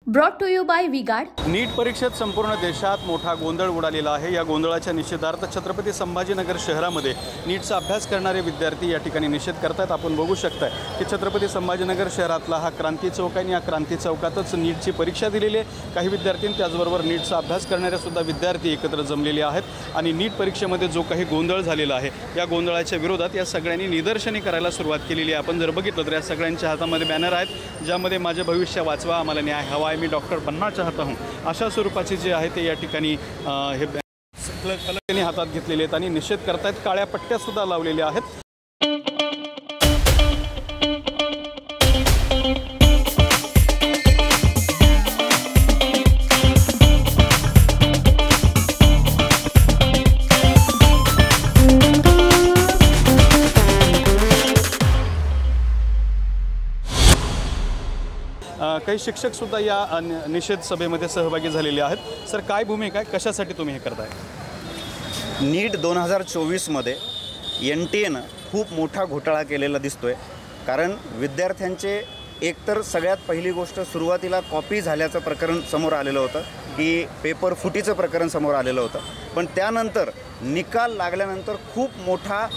Brought to you by V-Guard. NEET परीक्षेत संपूर्ण देशात मोठा गोंधळ उडालेला आहे। या गोंधळाच्या निषेधार्थ छत्रपती संभाजीनगर शहरामध्ये नीटचा अभ्यास करणारे विद्यार्थी या ठिकाणी निषेध करतात। आपण बघू शकताय की छत्रपती संभाजीनगर शहरातला हा क्रांती चौक आहे। या क्रांती चौकातच नीटची परीक्षा दिलेली आहे। काही विद्यार्थी त्याचबरोबर नीटचा अभ्यास करणारे सुद्धा विद्यार्थी एकत्र जमलेले आहेत आणि नीट परीक्षेमध्ये जो काही गोंधळ झालेला आहे या गोंधळाच्या विरोधात या सगळ्यांनी निदर्शने करायला सुरुवात केलेली आहे। आपण जर बघितलं तर या सगळ्यांच्या हातामध्ये बॅनर आहेत ज्यामध्ये माझे भविष्य वाचवा, आम्हाला न्याय हवा, मी डॉक्टर बनना चाहता हूँ अशा स्वरूपाचे जे आहे ते या ठिकाणी हे फलकांनी हातात घेतलेले आहेत आणि निषेध करतायत। काळ्या पट्ट्या सुद्धा लावलेल्या आहेत। काही शिक्षक सुद्धा या निषेध सभेमध्ये सहभागी झालेले आहेत। सर, काय भूमिका आहे, कशासाठी तुम्ही हे करताय? नीट 2024 मध्ये NTA खूप मोठा घोटाळा केलेला दिसतोय। कारण विद्यार्थ्यांचे एकतर सगळ्यात पहिली गोष्ट सुरुवातीला कॉपी झाल्याचं प्रकरण समोर आलेलं होतं की पेपर फुटीचं प्रकरण समोर आलेलं होतं, पण त्यानंतर निकाल लागल्यानंतर खूप मोठा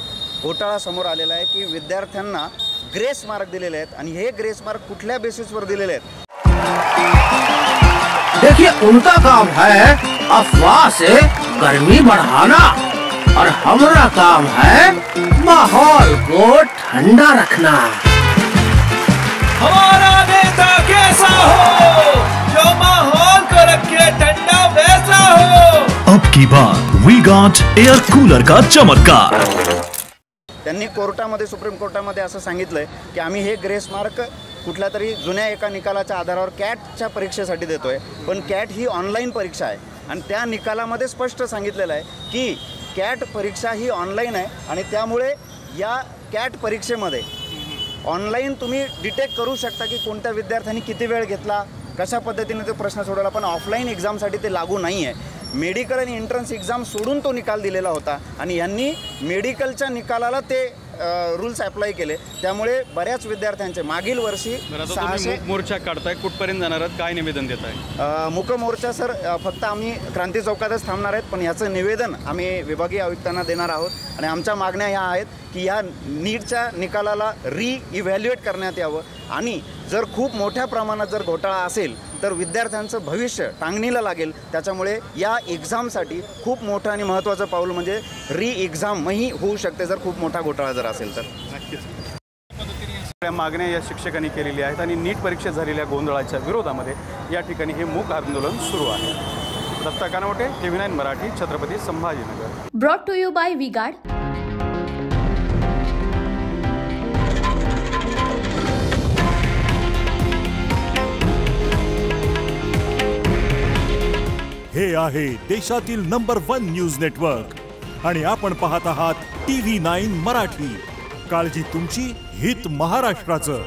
घोटाळा समोर आलेला आहे की विद्यार्थ्यांना ग्रेस मार्क दिलेले आहेत आणि हे ग्रेस मार्क कुठल्या बेसिसवर दिलेले आहेत? देखिए, उनका काम है अफवाह से गर्मी बढ़ाना और हमारा काम है माहौल को ठंडा रखना। हमारा नेता कैसा हो जो माहौल को रखे ठंडा वैसा हो। अब की बात वी गॉट एयर कूलर का चमत्कार। त्यांनी कोर्टामध्ये, सुप्रीम कोर्टामध्ये असं सांगितलंय की आम्ही हे ग्रेस मार्क कुठल्या तरी जुन्या एका निकालाच्या आधारावर कॅटच्या परीक्षेसाठी देतोय, पण कॅट ही ऑनलाईन परीक्षा आहे आणि त्या निकालामध्ये स्पष्ट सांगितलेलं आहे की कॅट परीक्षा ही ऑनलाईन आहे आणि त्यामुळे या कॅट परीक्षेमध्ये ऑनलाईन तुम्ही डिटेक्ट करू शकता की कोणत्या विद्यार्थ्यांनी किती वेळ घेतला, कशा पद्धतीने तो प्रश्न सोडवला, पण ऑफलाईन एक्झामसाठी ते लागू नाही आहे। मेडिकल आणि एंट्रन्स एक्झाम सोडून तो निकाल दिलेला होता आणि यांनी मेडिकलच्या निकालाला ते रूल्स अप्लाय केले। त्यामुळे बऱ्याच विद्यार्थ्यांचे मागील वर्षी 600 मोर्चा काढताय, कुठपर्यंत जाणार आहेत, काय निवेदन देत आहे? मूक मोर्चा सर फक्त आम्ही क्रांती चौकातच थांबणार आहेत, पण याचं निवेदन आम्ही विभागीय आयुक्तांना देणार आहोत आणि आमच्या मागण्या ह्या आहेत की या नीटच्या निकालाला इव्हॅल्युएट करण्यात यावं आणि जर खूप मोठ्या प्रमाणात जर घोटाळा असेल तर विद्यार्थ्यांचं भविष्य टांगणीला लागेल। त्याच्यामुळे या एक्झामसाठी खूप मोठं आणि महत्त्वाचं पाऊल म्हणजे एक्झामही होऊ शकते जर खूप मोठा घोटाळा जर असेल तर। नक्कीच मागण्या या शिक्षकांनी केलेल्या आहेत आणि नीट परीक्षेत झालेल्या गोंधळाच्या विरोधामध्ये या ठिकाणी हे मूक आंदोलन सुरू आहे। Datta Kanwate, TV9 Marathi, Chhatrapati Sambhajinagar. Brought to you by V-Guard. हे आहे देशातील नंबर 1 न्यूज नेटवर्क आणि आपण पाहत आहात TV9 मराठी। काळजी तुमची, हित महाराष्ट्राचं।